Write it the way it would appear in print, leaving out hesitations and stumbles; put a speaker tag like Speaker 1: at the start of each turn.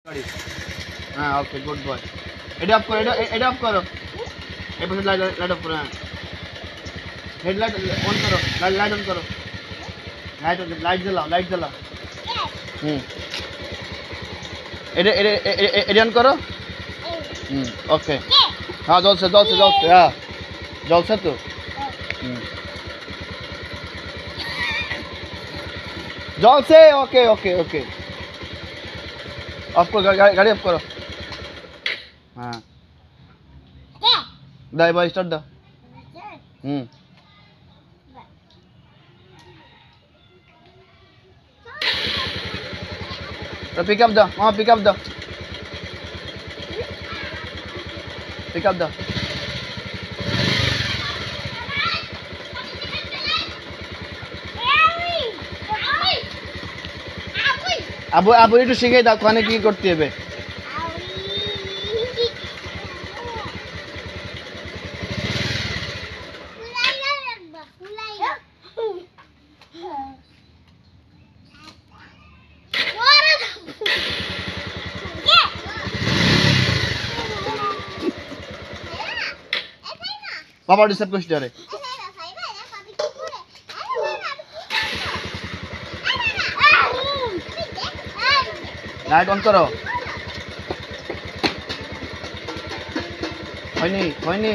Speaker 1: হ্যাঁ okay good boy. এটা of করো, এটা অফ করো। এই পাশে লাইট অফ করো। হ্যাঁ হেডলাইট অন করো, লাইট অন করো। লাইট জ্বালাও, লাইট জ্বালাও। হুম এটা অন করো। হুম ওকে। হ্যাঁ জ্বলছে জ্বলছে জ্বলছে, হ্যাঁ জ্বলছে তো। হুম জ্বলছে, ওকে ওকে ওকে। অফ করো, গাড়ি অফ করো। হ্যাঁ দাও এবার স্টার্ট দাও। হুম পিক আপ দাও, হ্যাঁ পিক আপ দাও, পিক আপ দাও। আবু আবু একটু শিখে দাও ওখানে কি করতে হবে। বাবা ডিস্টার্ব করছিস আরে। লাইট অন করো। হয়নি হয়নি।